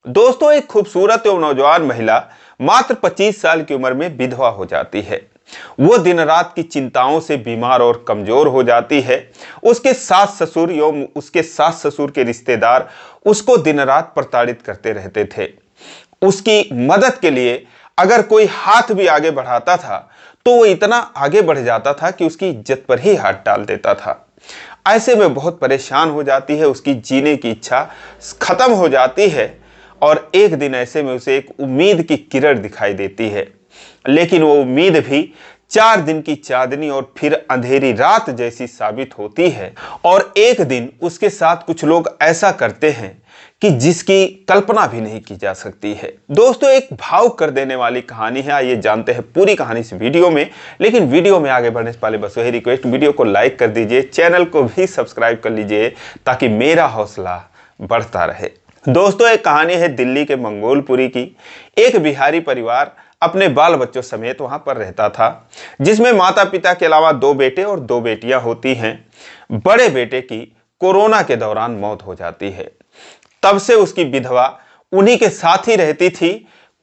दोस्तों, एक खूबसूरत एवं नौजवान महिला मात्र 25 साल की उम्र में विधवा हो जाती है। वो दिन रात की चिंताओं से बीमार और कमजोर हो जाती है। उसके सास ससुर एवं उसके सास ससुर के रिश्तेदार उसको दिन रात प्रताड़ित करते रहते थे। उसकी मदद के लिए अगर कोई हाथ भी आगे बढ़ाता था तो वो इतना आगे बढ़ जाता था कि उसकी इज्जत पर ही हाथ डाल देता था। ऐसे में बहुत परेशान हो जाती है, उसकी जीने की इच्छा खत्म हो जाती है। और एक दिन ऐसे में उसे एक उम्मीद की किरण दिखाई देती है, लेकिन वो उम्मीद भी 4 दिन की चांदनी और फिर अंधेरी रात जैसी साबित होती है। और एक दिन उसके साथ कुछ लोग ऐसा करते हैं कि जिसकी कल्पना भी नहीं की जा सकती है। दोस्तों, एक भावुक कर देने वाली कहानी है। आइए जानते हैं पूरी कहानी इस वीडियो में। लेकिन वीडियो में आगे बढ़ने से पहले बस वही रिक्वेस्ट, वीडियो को लाइक कर दीजिए, चैनल को भी सब्सक्राइब कर लीजिए ताकि मेरा हौसला बढ़ता रहे। दोस्तों, एक कहानी है दिल्ली के मंगोलपुरी की। एक बिहारी परिवार अपने बाल बच्चों समेत वहां पर रहता था, जिसमें माता पिता के अलावा 2 बेटे और 2 बेटियां होती हैं। बड़े बेटे की कोरोना के दौरान मौत हो जाती है। तब से उसकी विधवा उन्हीं के साथ ही रहती थी।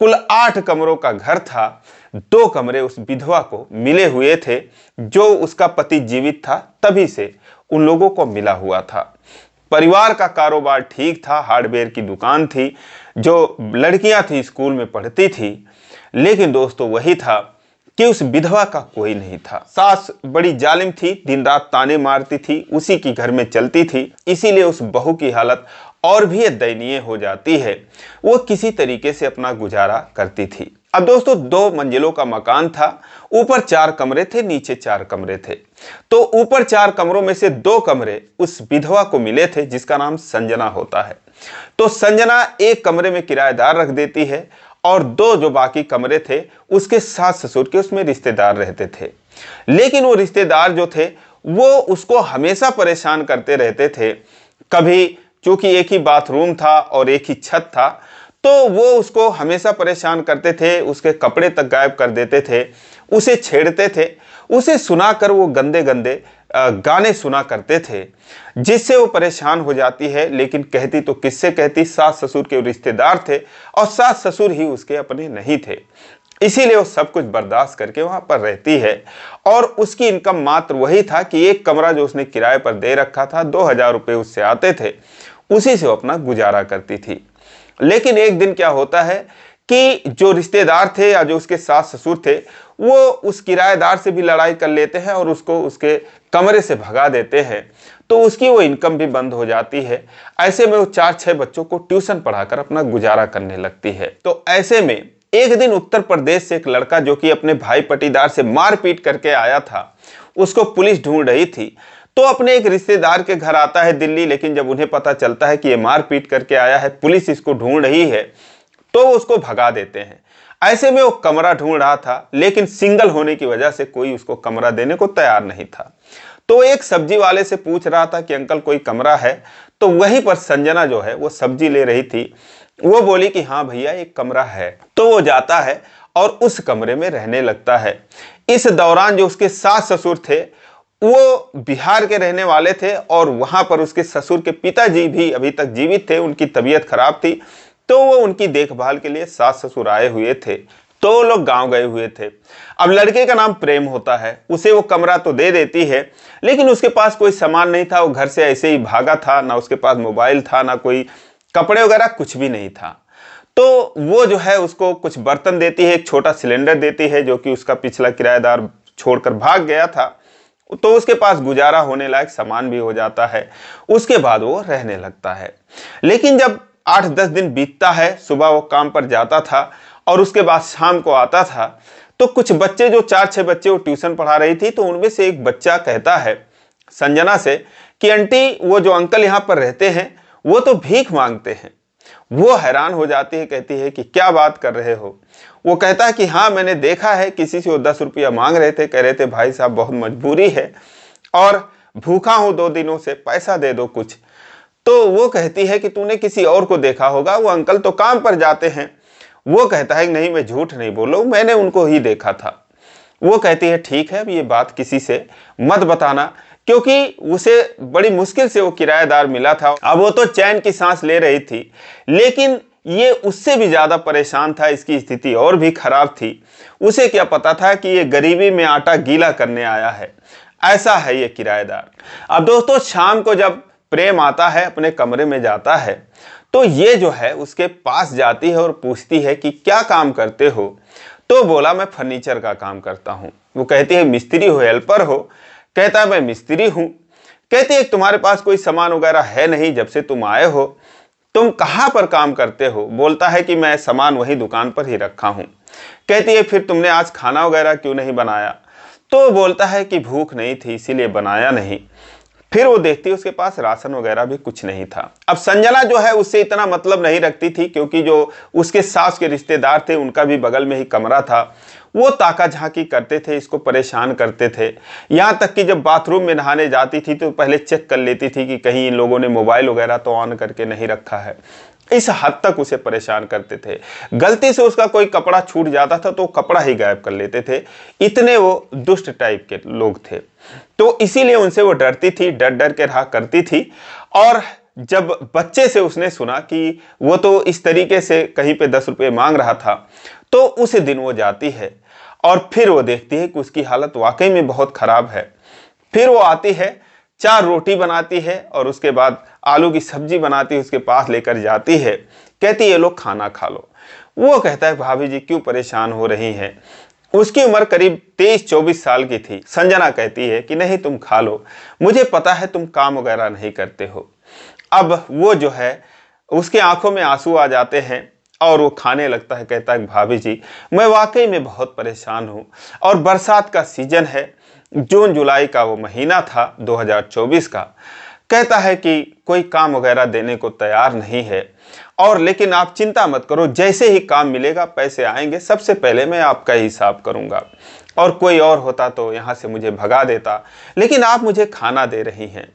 कुल 8 कमरों का घर था। 2 कमरे उस विधवा को मिले हुए थे। जो उसका पति जीवित था तभी से उन लोगों को मिला हुआ था। परिवार का कारोबार ठीक था, हार्डवेयर की दुकान थी, जो लड़कियां थी स्कूल में पढ़ती थी। लेकिन दोस्तों, वही था कि उस विधवा का कोई नहीं था। सास बड़ी जालिम थी, दिन रात ताने मारती थी, उसी की घर में चलती थी। इसीलिए उस बहू की हालत और भी दयनीय हो जाती है। वो किसी तरीके से अपना गुजारा करती थी। अब दोस्तों, 2 मंजिलों का मकान था। ऊपर 4 कमरे थे, नीचे 4 कमरे थे। तो ऊपर 4 कमरों में से 2 कमरे उस विधवा को मिले थे, जिसका नाम संजना होता है। तो संजना एक कमरे में किराएदार रख देती है और 2 जो बाकी कमरे थे उसके सास ससुर के उसमें रिश्तेदार रहते थे। लेकिन वो रिश्तेदार जो थे वो उसको हमेशा परेशान करते रहते थे। कभी, चूंकि एक ही बाथरूम था और एक ही छत था, तो वो उसको हमेशा परेशान करते थे। उसके कपड़े तक गायब कर देते थे, उसे छेड़ते थे, उसे सुनाकर वो गंदे गंदे गाने सुना करते थे, जिससे वो परेशान हो जाती है। लेकिन कहती तो किससे कहती, सास ससुर के रिश्तेदार थे और सास ससुर ही उसके अपने नहीं थे। इसीलिए वो सब कुछ बर्दाश्त करके वहां पर रहती है। और उसकी इनकम मात्र वही था कि एक कमरा जो उसने किराए पर दे रखा था, 2000 रुपये उससे आते थे, उसी से वो अपना गुजारा करती थी। लेकिन एक दिन क्या होता है कि जो रिश्तेदार थे या जो उसके सास ससुर थे, वो उस किराएदार से भी लड़ाई कर लेते हैं और उसको उसके कमरे से भगा देते हैं। तो उसकी वो इनकम भी बंद हो जाती है। ऐसे में वो 4-6 बच्चों को ट्यूशन पढ़ाकर अपना गुजारा करने लगती है। तो ऐसे में एक दिन उत्तर प्रदेश से एक लड़का, जो कि अपने भाई पटीदार से मारपीट करके आया था, उसको पुलिस ढूंढ रही थी। तो अपने एक रिश्तेदार के घर आता है दिल्ली। लेकिन जब उन्हें पता चलता है कि ये मारपीट करके आया है, पुलिस इसको ढूंढ रही है, तो उसको भगा देते हैं। ऐसे में वो कमरा ढूंढ रहा था, लेकिन सिंगल होने की वजह से कोई उसको कमरा देने को तैयार नहीं था। तो एक सब्जी वाले से पूछ रहा था कि अंकल कोई कमरा है। तो वहीं पर संजना जो है वो सब्जी ले रही थी। वो बोली कि हाँ भैया, एक कमरा है। तो वो जाता है और उस कमरे में रहने लगता है। इस दौरान जो उसके सास ससुर थे वो बिहार के रहने वाले थे और वहां पर उसके ससुर के पिताजी भी अभी तक जीवित थे, उनकी तबीयत खराब थी। तो वो उनकी देखभाल के लिए सास ससुर आए हुए थे। तो वो लोग गांव गए हुए थे। अब लड़के का नाम प्रेम होता है, उसे वो कमरा तो दे देती है, लेकिन उसके पास कोई सामान नहीं था। वो घर से ऐसे ही भागा था, ना उसके पास मोबाइल था, ना कोई कपड़े वगैरह, कुछ भी नहीं था। तो वो जो है उसको कुछ बर्तन देती है, एक छोटा सिलेंडर देती है, जो कि उसका पिछला किराएदार छोड़कर भाग गया था। तो उसके पास गुजारा होने लायक सामान भी हो जाता है। उसके बाद वो रहने लगता है। लेकिन जब 8-10 दिन बीतता है, सुबह वो काम पर जाता था और उसके बाद शाम को आता था, तो कुछ बच्चे, जो 4-6 बच्चे वो ट्यूशन पढ़ा रही थी, तो उनमें से एक बच्चा कहता है संजना से कि आंटी, वो जो अंकल यहाँ पर रहते हैं वो तो भीख मांगते हैं। वो हैरान हो जाती है, कहती है कि क्या बात कर रहे हो। वो कहता है कि हाँ, मैंने देखा है, किसी से वो 10 रुपया मांग रहे थे, कह रहे थे भाई साहब बहुत मजबूरी है और भूखा हूं 2 दिनों से, पैसा दे दो कुछ। तो वो कहती है कि तूने किसी और को देखा होगा, वो अंकल तो काम पर जाते हैं। वो कहता है कि नहीं, मैं झूठ नहीं बोल रहा हूं, मैंने उनको ही देखा था। वो कहती है ठीक है, अब ये बात किसी से मत बताना, क्योंकि उसे बड़ी मुश्किल से वो किराएदार मिला था। अब वो तो चैन की सांस ले रही थी, लेकिन ये उससे भी ज्यादा परेशान था, इसकी स्थिति और भी खराब थी। उसे क्या पता था कि ये गरीबी में आटा गीला करने आया है। ऐसा है ये किराएदार। अब दोस्तों, शाम को जब प्रेम आता है, अपने कमरे में जाता है, तो ये जो है उसके पास जाती है और पूछती है कि क्या काम करते हो। तो बोला, मैं फर्नीचर का काम करता हूँ। वो कहती है, मिस्त्री हो, हेल्पर हो? कहता है, मैं मिस्त्री हूँ। कहती है, तुम्हारे पास कोई सामान वगैरह है नहीं जब से तुम आए हो, तुम कहाँ पर काम करते हो? बोलता है कि मैं सामान वही दुकान पर ही रखा हूँ। कहती है, फिर तुमने आज खाना वगैरह क्यों नहीं बनाया? तो बोलता है कि भूख नहीं थी इसीलिए बनाया नहीं। फिर वो देखती है उसके पास राशन वगैरह भी कुछ नहीं था। अब संजना जो है उससे इतना मतलब नहीं रखती थी, क्योंकि जो उसके सास के रिश्तेदार थे उनका भी बगल में ही कमरा था। वो ताका झांकी करते थे, इसको परेशान करते थे। यहाँ तक कि जब बाथरूम में नहाने जाती थी तो पहले चेक कर लेती थी कि कहीं इन लोगों ने मोबाइल वगैरह तो ऑन करके नहीं रखा है। इस हद तक उसे परेशान करते थे। गलती से उसका कोई कपड़ा छूट जाता था तो कपड़ा ही गायब कर लेते थे। इतने वो दुष्ट टाइप के लोग थे। तो इसीलिए उनसे वो डरती थी, डर डर के रहा करती थी। और जब बच्चे से उसने सुना कि वो तो इस तरीके से कहीं पे 10 रुपये मांग रहा था, तो उस दिन वो जाती है और फिर वो देखती है कि उसकी हालत वाकई में बहुत खराब है। फिर वो आती है, 4 रोटी बनाती है और उसके बाद आलू की सब्जी बनाती है, उसके पास लेकर जाती है। कहती है, ये लोग खाना खा लो। वो कहता है, भाभी जी क्यों परेशान हो रही हैं? उसकी उम्र करीब 23-24 साल की थी। संजना कहती है कि नहीं, तुम खा लो, मुझे पता है तुम काम वगैरह नहीं करते हो। अब वो जो है उसके आंखों में आंसू आ जाते हैं और वो खाने लगता है। कहता है, भाभी जी मैं वाकई में बहुत परेशान हूँ और बरसात का सीजन है, जून जुलाई का वो महीना था 2024 का। कहता है कि कोई काम वगैरह देने को तैयार नहीं है, और लेकिन आप चिंता मत करो, जैसे ही काम मिलेगा पैसे आएंगे, सबसे पहले मैं आपका ही हिसाब करूंगा। और कोई और होता तो यहाँ से मुझे भगा देता, लेकिन आप मुझे खाना दे रही हैं।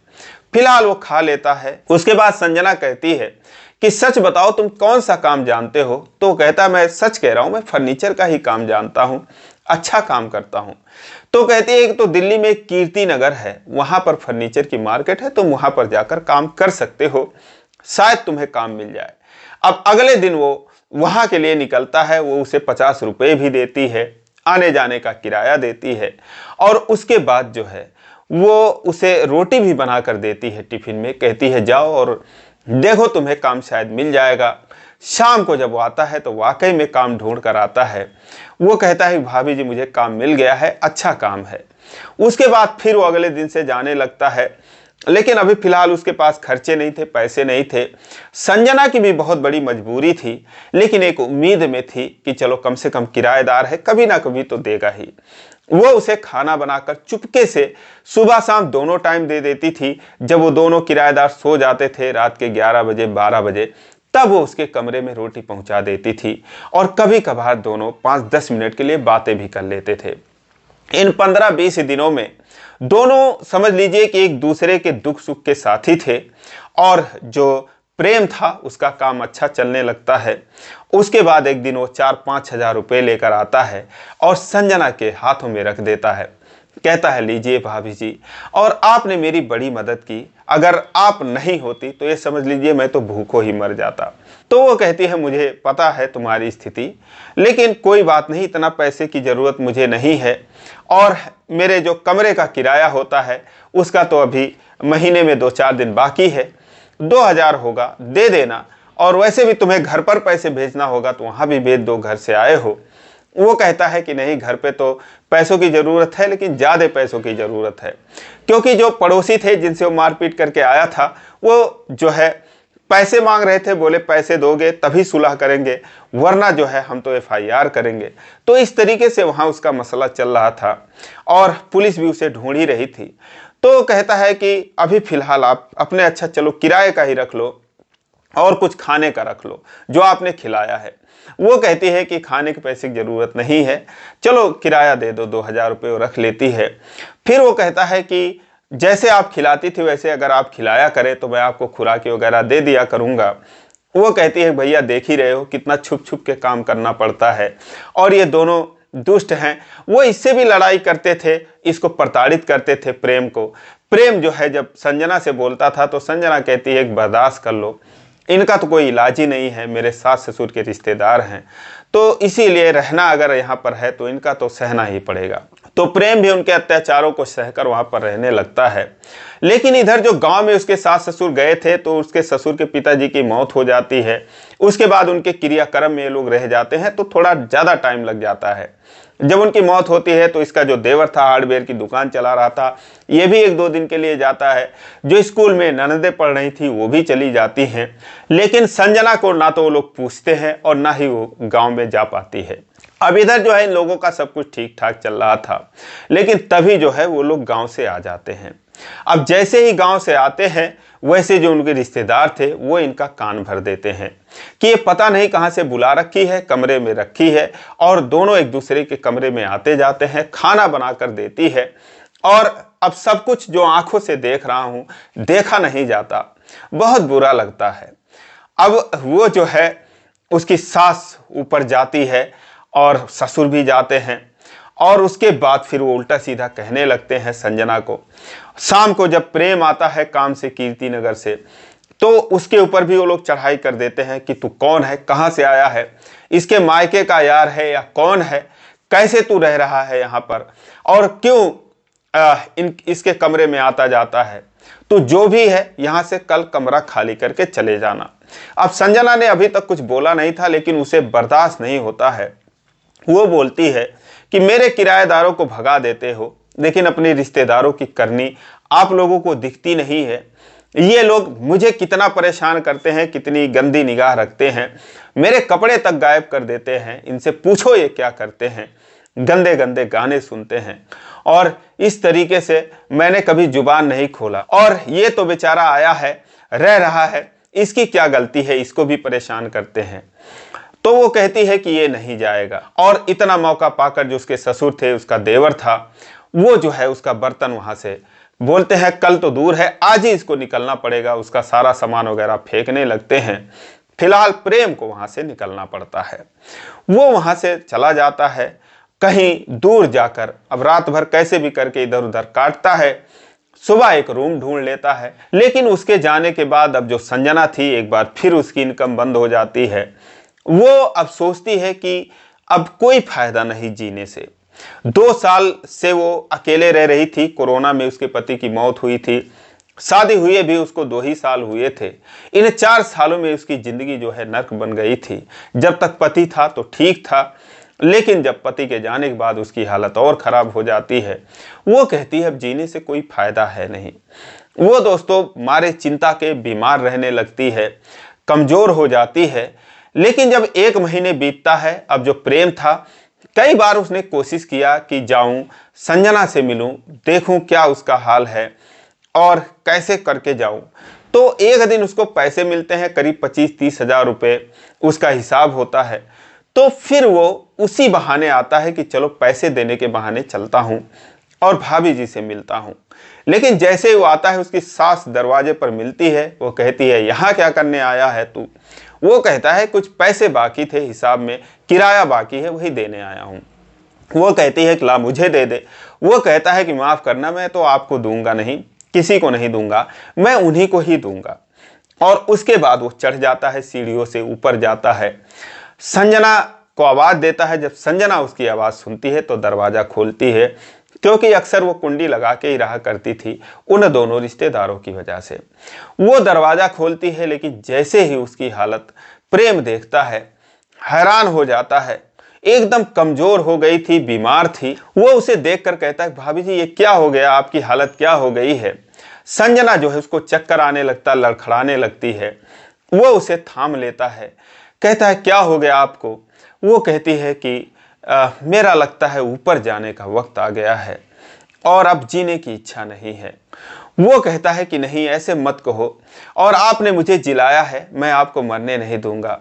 फिलहाल वो खा लेता है। उसके बाद संजना कहती है कि सच बताओ तुम कौन सा काम जानते हो? तो कहता, मैं सच कह रहा हूँ, मैं फर्नीचर का ही काम जानता हूँ, अच्छा काम करता हूँ। तो कहती है कि तो दिल्ली में कीर्ति नगर है, वहां पर फर्नीचर की मार्केट है, तुम वहां पर जाकर काम कर सकते हो, शायद तुम्हें काम मिल जाए। अब अगले दिन वो वहां के लिए निकलता है। वो उसे 50 रुपये भी देती है, आने जाने का किराया देती है, और उसके बाद जो है वो उसे रोटी भी बना कर देती है टिफिन में। कहती है, जाओ और देखो तुम्हें काम शायद मिल जाएगा। शाम को जब वो आता है तो वाकई में काम ढूंढ कर आता है। वो कहता है, भाभी जी मुझे काम मिल गया है, अच्छा काम है। उसके बाद फिर वो अगले दिन से जाने लगता है, लेकिन अभी फिलहाल उसके पास खर्चे नहीं थे, पैसे नहीं थे। संजना की भी बहुत बड़ी मजबूरी थी, लेकिन एक उम्मीद में थी कि चलो कम से कम किराएदार है, कभी ना कभी तो देगा ही। वो उसे खाना बनाकर चुपके से सुबह शाम दोनों टाइम दे देती थी। जब वो दोनों किराएदार सो जाते थे रात के 11 बजे 12 बजे, तब वो उसके कमरे में रोटी पहुंचा देती थी, और कभी कभार दोनों 5-10 मिनट के लिए बातें भी कर लेते थे। इन 15-20 दिनों में दोनों समझ लीजिए कि एक दूसरे के दुख सुख के साथी थे, और जो प्रेम था उसका काम अच्छा चलने लगता है। उसके बाद एक दिन वो 4-5 हजार रुपये लेकर आता है और संजना के हाथों में रख देता है। कहता है, लीजिए भाभी जी, और आपने मेरी बड़ी मदद की, अगर आप नहीं होती तो ये समझ लीजिए मैं तो भूखों ही मर जाता। तो वो कहती है, मुझे पता है तुम्हारी स्थिति, लेकिन कोई बात नहीं, इतना पैसे की ज़रूरत मुझे नहीं है, और मेरे जो कमरे का किराया होता है उसका तो अभी महीने में 2-4 दिन बाकी है, 2000 होगा, दे देना, और वैसे भी तुम्हें घर पर पैसे भेजना होगा तो वहाँ भी भेज दो, घर से आए हो। वो कहता है कि नहीं, घर पे तो पैसों की ज़रूरत है, लेकिन ज़्यादा पैसों की ज़रूरत है, क्योंकि जो पड़ोसी थे जिनसे वो मारपीट करके आया था, वो जो है पैसे मांग रहे थे। बोले, पैसे दोगे तभी सुलह करेंगे, वरना जो है हम तो FIR करेंगे। तो इस तरीके से वहाँ उसका मसला चल रहा था, और पुलिस भी उसे ढूंढ ही रही थी। तो कहता है कि अभी फ़िलहाल आप अपने, अच्छा चलो किराए का ही रख लो, और कुछ खाने का रख लो जो आपने खिलाया है। वो कहती है कि खाने के पैसे की ज़रूरत नहीं है, चलो किराया दे दो, 2000 रुपये वो रख लेती है। फिर वो कहता है कि जैसे आप खिलाती थी वैसे अगर आप खिलाया करें तो मैं आपको खुराकी वगैरह दे दिया करूँगा। वो कहती है, भैया देख ही रहे हो कितना छुप छुप के काम करना पड़ता है, और ये दोनों दुष्ट हैं। वो इससे भी लड़ाई करते थे, इसको प्रताड़ित करते थे प्रेम को। प्रेम जो है जब संजना से बोलता था तो संजना कहती है, बर्दाश्त कर लो, इनका तो कोई इलाज ही नहीं है, मेरे सास ससुर के रिश्तेदार हैं, तो इसीलिए रहना अगर यहाँ पर है तो इनका तो सहना ही पड़ेगा। तो प्रेम भी उनके अत्याचारों को सहकर वहाँ पर रहने लगता है। लेकिन इधर जो गांव में उसके सास ससुर गए थे तो उसके ससुर के पिताजी की मौत हो जाती है। उसके बाद उनके क्रियाक्रम में ये लोग रह जाते हैं, तो थोड़ा ज़्यादा टाइम लग जाता है। जब उनकी मौत होती है तो इसका जो देवर था, हार्डवेयर की दुकान चला रहा था, ये भी 1-2 दिन के लिए जाता है। जो स्कूल में ननदें पढ़ रही थी वो भी चली जाती हैं। लेकिन संजना को ना तो वो लोग पूछते हैं और ना ही वो गांव में जा पाती है। अब इधर जो है इन लोगों का सब कुछ ठीक ठाक चल रहा था, लेकिन तभी जो है वो लोग गांव से आ जाते हैं। अब जैसे ही गांव से आते हैं वैसे जो उनके रिश्तेदार थे वो इनका कान भर देते हैं कि ये पता नहीं कहां से बुला रखी है, कमरे में रखी है, और दोनों एक दूसरे के कमरे में आते जाते हैं, खाना बनाकर देती है। और अब सब कुछ जो आंखों से देख रहा हूं, देखा नहीं जाता, बहुत बुरा लगता है। अब वो जो है उसकी सास ऊपर जाती है और ससुर भी जाते हैं, और उसके बाद फिर वो उल्टा सीधा कहने लगते हैं संजना को। शाम को जब प्रेम आता है काम से, कीर्ति नगर से, तो उसके ऊपर भी वो लोग चढ़ाई कर देते हैं कि तू कौन है, कहाँ से आया है, इसके मायके का यार है या कौन है, कैसे तू रह रहा है यहाँ पर, और क्यों इसके कमरे में आता जाता है, तो जो भी है यहाँ से कल कमरा खाली करके चले जाना। अब संजना ने अभी तक कुछ बोला नहीं था, लेकिन उसे बर्दाश्त नहीं होता है। वो बोलती है कि मेरे किराएदारों को भगा देते हो, लेकिन अपने रिश्तेदारों की करनी आप लोगों को दिखती नहीं है। ये लोग मुझे कितना परेशान करते हैं, कितनी गंदी निगाह रखते हैं, मेरे कपड़े तक गायब कर देते हैं, इनसे पूछो ये क्या करते हैं, गंदे गंदे गाने सुनते हैं, और इस तरीके से मैंने कभी जुबान नहीं खोला, और ये तो बेचारा आया है, रह रहा है, इसकी क्या गलती है, इसको भी परेशान करते हैं। तो वो कहती है कि ये नहीं जाएगा, और इतना मौका पाकर जो उसके ससुर थे, उसका देवर था, वो जो है उसका बर्तन वहां से बोलते हैं कल तो दूर है, आज ही इसको निकलना पड़ेगा, उसका सारा सामान वगैरह फेंकने लगते हैं। फिलहाल प्रेम को वहां से निकलना पड़ता है। वो वहां से चला जाता है कहीं दूर जाकर, अब रात भर कैसे भी करके इधर उधर काटता है, सुबह एक रूम ढूंढ लेता है। लेकिन उसके जाने के बाद अब जो संजना थी, एक बार फिर उसकी इनकम बंद हो जाती है। वो अब सोचती है कि अब कोई फायदा नहीं जीने से। 2 साल से वो अकेले रह रही थी, कोरोना में उसके पति की मौत हुई थी, शादी हुए भी उसको 2 ही साल हुए थे। इन 4 सालों में उसकी जिंदगी जो है नर्क बन गई थी। जब तक पति था तो ठीक था, लेकिन जब पति के जाने के बाद उसकी हालत और खराब हो जाती है। वो कहती है अब जीने से कोई फायदा है नहीं। वो दोस्तों मारे चिंता के बीमार रहने लगती है, कमजोर हो जाती है। लेकिन जब 1 महीने बीतता है, अब जो प्रेम था, कई बार उसने कोशिश किया कि जाऊं संजना से मिलूं, देखूं क्या उसका हाल है और कैसे करके जाऊं। तो एक दिन उसको पैसे मिलते हैं, करीब 25-30 हजार रुपये उसका हिसाब होता है। तो फिर वो उसी बहाने आता है कि चलो पैसे देने के बहाने चलता हूं और भाभी जी से मिलता हूं। लेकिन जैसे ही वो आता है, उसकी सास दरवाजे पर मिलती है। वो कहती है यहाँ क्या करने आया है तू? वो कहता है कुछ पैसे बाकी थे हिसाब में, किराया बाकी है, वही देने आया हूँ। वो कहती है कि ला मुझे दे दे। वो कहता है कि माफ़ करना, मैं तो आपको दूंगा नहीं, किसी को नहीं दूंगा, मैं उन्हीं को ही दूंगा। और उसके बाद वो चढ़ जाता है, सीढ़ियों से ऊपर जाता है, संजना को आवाज़ देता है। जब संजना उसकी आवाज़ सुनती है तो दरवाज़ा खोलती है, क्योंकि अक्सर वो कुंडी लगा के ही रहा करती थी उन दोनों रिश्तेदारों की वजह से। वो दरवाज़ा खोलती है, लेकिन जैसे ही उसकी हालत प्रेम देखता है, हैरान हो जाता है। एकदम कमज़ोर हो गई थी, बीमार थी। वो उसे देखकर कहता है भाभी जी ये क्या हो गया, आपकी हालत क्या हो गई है? संजना जो है उसको चक्कर आने लगता, लड़खड़ाने लगती है। वो उसे थाम लेता है, कहता है क्या हो गया आपको? वो कहती है कि मेरा लगता है ऊपर जाने का वक्त आ गया है और अब जीने की इच्छा नहीं है। वो कहता है कि नहीं ऐसे मत कहो, और आपने मुझे जिलाया है, मैं आपको मरने नहीं दूंगा,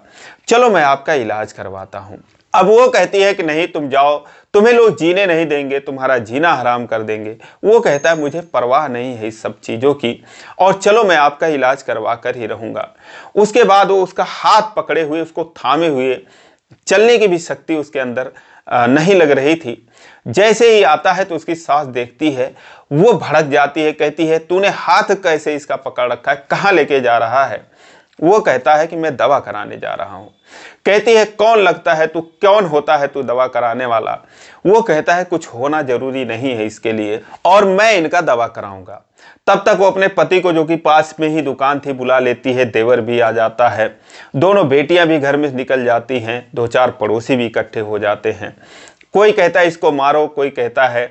चलो मैं आपका इलाज करवाता हूँ। अब वो कहती है कि नहीं तुम जाओ, तुम्हें लोग जीने नहीं देंगे, तुम्हारा जीना हराम कर देंगे। वो कहता है मुझे परवाह नहीं है इस सब चीज़ों की, और चलो मैं आपका इलाज करवा कर ही रहूँगा। उसके बाद वो उसका हाथ पकड़े हुए, उसको थामे हुए, चलने की भी शक्ति उसके अंदर नहीं लग रही थी। जैसे ही आता है तो उसकी सास देखती है, वो भड़क जाती है, कहती है तूने हाथ कैसे इसका पकड़ रखा है, कहाँ लेके जा रहा है? वो कहता है कि मैं दवा कराने जा रहा हूँ। कहती है कौन लगता है तू, कौन होता है तू दवा कराने वाला। वो कहता है कुछ होना जरूरी नहीं है इसके लिए, और मैं इनका दवा कराऊंगा। तब तक वो अपने पति को, जो कि पास में ही दुकान थी, बुला लेती है। देवर भी आ जाता है, दोनों बेटियां भी घर में निकल जाती हैं, 2-4 पड़ोसी भी इकट्ठे हो जाते हैं। कोई कहता है इसको मारो, कोई कहता है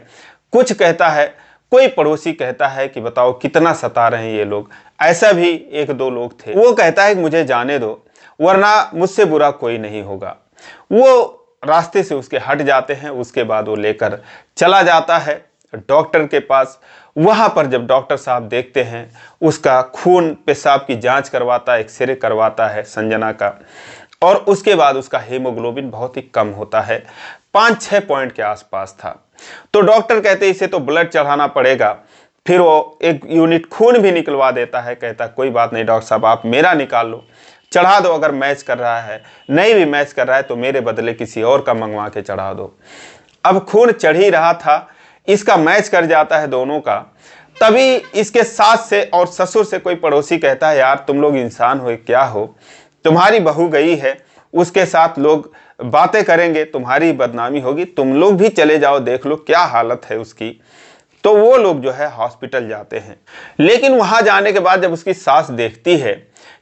कुछ कहता है, कोई पड़ोसी कहता है कि बताओ कितना सता रहे हैं ये लोग। ऐसा भी 1-2 लोग थे। वो कहता है कि मुझे जाने दो, वरना मुझसे बुरा कोई नहीं होगा। वो रास्ते से उसके हट जाते हैं। उसके बाद वो लेकर चला जाता है डॉक्टर के पास। वहां पर जब डॉक्टर साहब देखते हैं, उसका खून पेशाब की जांच करवाता है, एक्सरे करवाता है संजना का, और उसके बाद उसका हीमोग्लोबिन बहुत ही कम होता है, 5-6 पॉइंट के आसपास था। तो डॉक्टर कहते हैं इसे तो ब्लड चढ़ाना पड़ेगा। फिर वो 1 यूनिट खून भी निकलवा देता है। कहता कोई बात नहीं डॉक्टर साहब, आप मेरा निकाल लो, चढ़ा दो। अगर मैच कर रहा है, नहीं भी मैच कर रहा है तो मेरे बदले किसी और का मंगवा के चढ़ा दो। अब खून चढ़ ही रहा था, इसका मैच कर जाता है दोनों का। तभी इसके सास से और ससुर से कोई पड़ोसी कहता है यार तुम लोग इंसान हो क्या हो, तुम्हारी बहू गई है, उसके साथ लोग बातें करेंगे, तुम्हारी बदनामी होगी, तुम लोग भी चले जाओ, देख लो क्या हालत है उसकी। तो वो लोग जो है हॉस्पिटल जाते हैं। लेकिन वहां जाने के बाद जब उसकी सास देखती है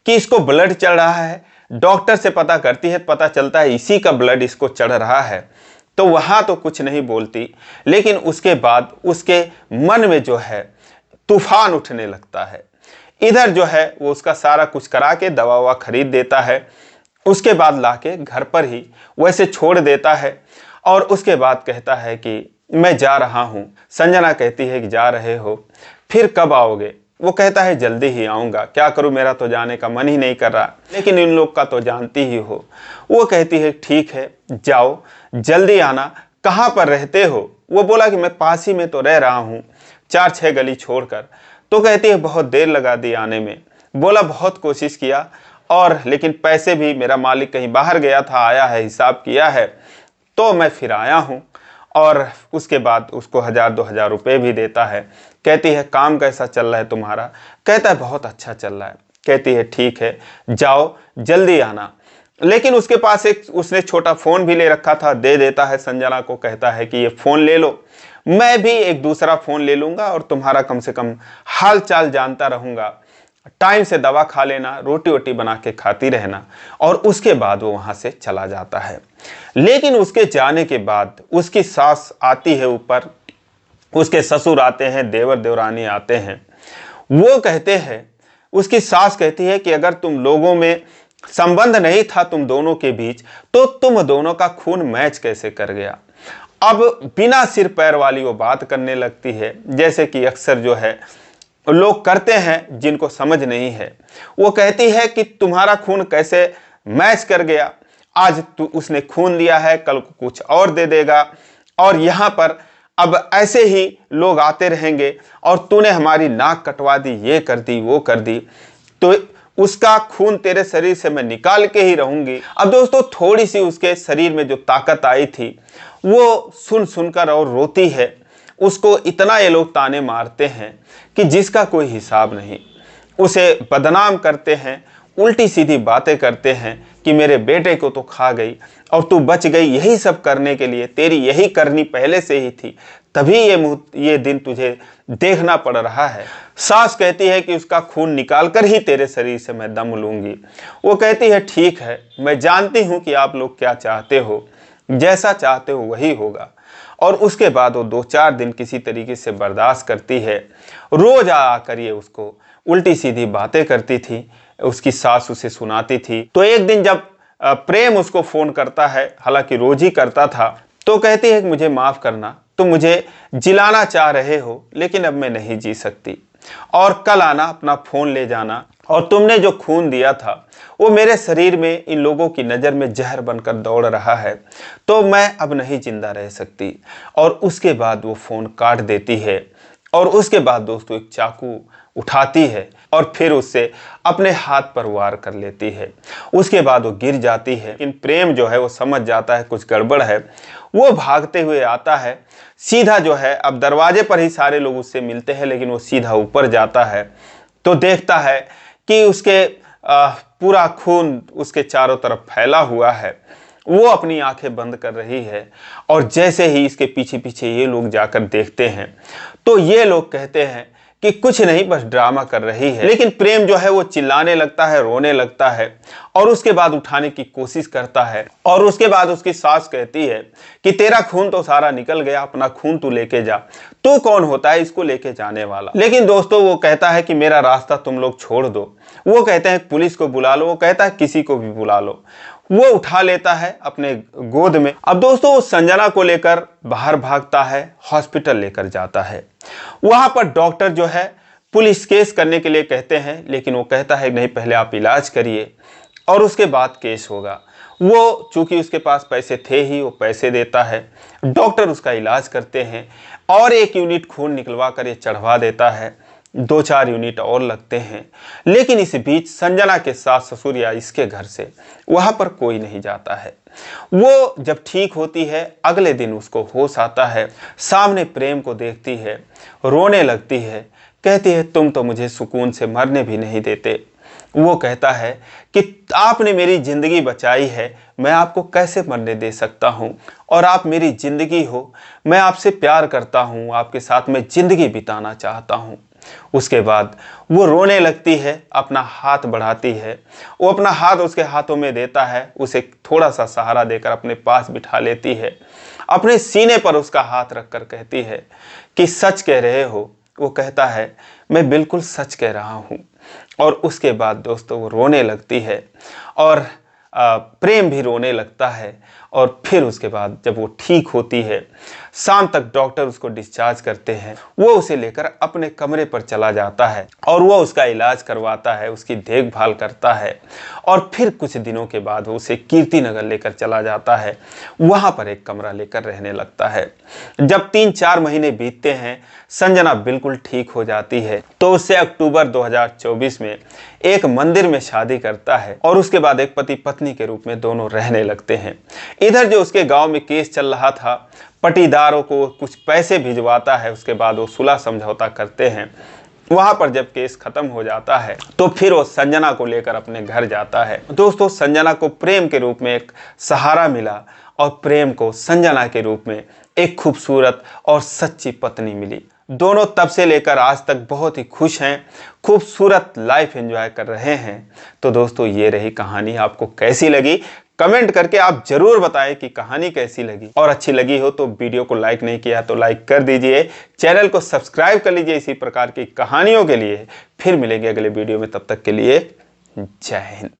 कि इसको ब्लड चढ़ रहा है, डॉक्टर से पता करती है, पता चलता है इसी का ब्लड इसको चढ़ रहा है, तो वहां तो कुछ नहीं बोलती। लेकिन उसके बाद उसके मन में जो है तूफान उठने लगता है। इधर जो है वो उसका सारा कुछ करा के दवा ववा खरीद देता है, उसके बाद लाके घर पर ही वैसे छोड़ देता है। और उसके बाद कहता है कि मैं जा रहा हूँ। संजना कहती है कि जा रहे हो, फिर कब आओगे? वो कहता है जल्दी ही आऊँगा, क्या करूँ मेरा तो जाने का मन ही नहीं कर रहा, लेकिन इन लोग का तो जानती ही हो। वो कहती है ठीक है जाओ, जल्दी आना। कहाँ पर रहते हो? वो बोला कि मैं पास ही में तो रह रहा हूँ, 4-6 गली छोड़कर। तो कहती है बहुत देर लगा दी आने में। बोला बहुत कोशिश किया, और लेकिन पैसे भी मेरा मालिक कहीं बाहर गया था, आया है, हिसाब किया है, तो मैं फिर आया हूँ। और उसके बाद उसको 1000-2000 रुपये भी देता है। कहती है काम कैसा चल रहा है तुम्हारा? कहता है बहुत अच्छा चल रहा है। कहती है ठीक है जाओ, जल्दी आना। लेकिन उसके पास एक उसने छोटा फ़ोन भी ले रखा था, दे देता है संजना को। कहता है कि ये फ़ोन ले लो, मैं भी एक दूसरा फ़ोन ले लूँगा और तुम्हारा कम से कम हाल चाल जानता रहूँगा। टाइम से दवा खा लेना, रोटी वोटी बना के खाती रहना। और उसके बाद वो वहाँ से चला जाता है। लेकिन उसके जाने के बाद उसकी सास आती है ऊपर, उसके ससुर आते हैं, देवर देवरानी आते हैं। वो कहते हैं, उसकी सास कहती है कि अगर तुम लोगों में संबंध नहीं था तुम दोनों के बीच, तो तुम दोनों का खून मैच कैसे कर गया? अब बिना सिर पैर वाली वो बात करने लगती है, जैसे कि अक्सर जो है लोग करते हैं जिनको समझ नहीं है। वो कहती है कि तुम्हारा खून कैसे मैच कर गया? आज उसने खून दिया है, कल को कुछ और दे देगा, और यहाँ पर अब ऐसे ही लोग आते रहेंगे, और तूने हमारी नाक कटवा दी, ये कर दी, वो कर दी, तो उसका खून तेरे शरीर से मैं निकाल के ही रहूंगी। अब दोस्तों थोड़ी सी उसके शरीर में जो ताकत आई थी वो सुन सुनकर और रोती है। उसको इतना ये लोग ताने मारते हैं कि जिसका कोई हिसाब नहीं। उसे बदनाम करते हैं, उल्टी सीधी बातें करते हैं कि मेरे बेटे को तो खा गई और तू बच गई, यही सब करने के लिए तेरी यही करनी पहले से ही थी, तभी ये दिन तुझे देखना पड़ रहा है। सास कहती है कि उसका खून निकाल कर ही तेरे शरीर से मैं दम लूंगी। वो कहती है ठीक है, मैं जानती हूँ कि आप लोग क्या चाहते हो, जैसा चाहते हो वही होगा। और उसके बाद वो 2-4 दिन किसी तरीके से बर्दाश्त करती है। रोज आकर ये उसको उल्टी सीधी बातें करती थी, उसकी सास उसे सुनाती थी। तो एक दिन जब प्रेम उसको फोन करता है, हालांकि रोज ही करता था, तो कहती है कि मुझे माफ करना, तुम मुझे जिलाना चाह रहे हो, लेकिन अब मैं नहीं जी सकती, और कल आना, अपना फोन ले जाना, और तुमने जो खून दिया था वो मेरे शरीर में इन लोगों की नज़र में जहर बनकर दौड़ रहा है, तो मैं अब नहीं जिंदा रह सकती। और उसके बाद वो फ़ोन काट देती है। और उसके बाद दोस्तों एक चाकू उठाती है और फिर उससे अपने हाथ पर वार कर लेती है। उसके बाद वो गिर जाती है। इन प्रेम जो है वो समझ जाता है कुछ गड़बड़ है। वो भागते हुए आता है, सीधा जो है अब दरवाजे पर ही सारे लोग उससे मिलते हैं, लेकिन वो सीधा ऊपर जाता है तो देखता है कि उसके पूरा खून उसके चारों तरफ फैला हुआ है। वो अपनी आंखें बंद कर रही है और जैसे ही इसके पीछे पीछे ये लोग जाकर देखते हैं तो ये लोग कहते हैं कि कुछ नहीं, बस ड्रामा कर रही है। लेकिन प्रेम जो है वो चिल्लाने लगता है, रोने लगता है और उसके बाद उठाने की कोशिश करता है। और उसके बाद उसकी सास कहती है कि तेरा खून तो सारा निकल गया, अपना खून तू लेके जा, तू कौन होता है इसको लेके जाने वाला। लेकिन दोस्तों वो कहता है कि मेरा रास्ता तुम लोग छोड़ दो। वो कहते हैं पुलिस को बुला लो, वो कहता है किसी को भी बुला लो। वो उठा लेता है अपने गोद में। अब दोस्तों वो संजना को लेकर बाहर भागता है, हॉस्पिटल लेकर जाता है। वहां पर डॉक्टर जो है पुलिस केस करने के लिए कहते हैं, लेकिन वो कहता है नहीं, पहले आप इलाज करिए और उसके बाद केस होगा। वो चूंकि उसके पास पैसे थे ही, वो पैसे देता है, डॉक्टर उसका इलाज करते हैं और 1 यूनिट खून निकलवा कर ये चढ़वा देता है। 2-4 यूनिट और लगते हैं। लेकिन इस बीच संजना के सास ससुर या इसके घर से वहां पर कोई नहीं जाता है। वो जब ठीक होती है अगले दिन उसको होश आता है, सामने प्रेम को देखती है, रोने लगती है, कहती है तुम तो मुझे सुकून से मरने भी नहीं देते। वो कहता है कि आपने मेरी जिंदगी बचाई है, मैं आपको कैसे मरने दे सकता हूँ, और आप मेरी जिंदगी हो, मैं आपसे प्यार करता हूँ, आपके साथ मैं जिंदगी बिताना चाहता हूँ। उसके बाद वो रोने लगती है, अपना हाथ बढ़ाती है, वो अपना हाथ उसके हाथों में देता है, उसे थोड़ा सा सहारा देकर अपने पास बिठा लेती है, अपने सीने पर उसका हाथ रखकर कहती है कि सच कह रहे हो। वो कहता है मैं बिल्कुल सच कह रहा हूँ। और उसके बाद दोस्तों वो रोने लगती है और प्रेम भी रोने लगता है। और फिर उसके बाद जब वो ठीक होती है, शाम तक डॉक्टर उसको डिस्चार्ज करते हैं। वो उसे लेकर अपने कमरे पर चला जाता है और वो उसका इलाज करवाता है, उसकी देखभाल करता है। और फिर कुछ दिनों के बाद वो उसे कीर्ति नगर लेकर चला जाता है, वहाँ पर एक कमरा लेकर रहने लगता है। जब 3-4 महीने बीतते हैं, संजना बिल्कुल ठीक हो जाती है, तो उससे अक्टूबर 2024 में एक मंदिर में शादी करता है और उसके बाद एक पति पत्नी के रूप में दोनों रहने लगते हैं। इधर जो उसके गांव में केस चल रहा था, पटीदारों को कुछ पैसे भिजवाता है, उसके बाद वो सुलह समझौता करते हैं। वहां पर जब केस खत्म हो जाता है तो फिर वो संजना को लेकर अपने घर जाता है। दोस्तों संजना को प्रेम के रूप में एक सहारा मिला और प्रेम को संजना के रूप में एक खूबसूरत और सच्ची पत्नी मिली। दोनों तब से लेकर आज तक बहुत ही खुश हैं, खूबसूरत लाइफ एंजॉय कर रहे हैं। तो दोस्तों ये रही कहानी, आपको कैसी लगी कमेंट करके आप जरूर बताएं कि कहानी कैसी लगी। और अच्छी लगी हो तो वीडियो को लाइक नहीं किया तो लाइक कर दीजिए, चैनल को सब्सक्राइब कर लीजिए इसी प्रकार की कहानियों के लिए। फिर मिलेंगे अगले वीडियो में, तब तक के लिए जय हिंद।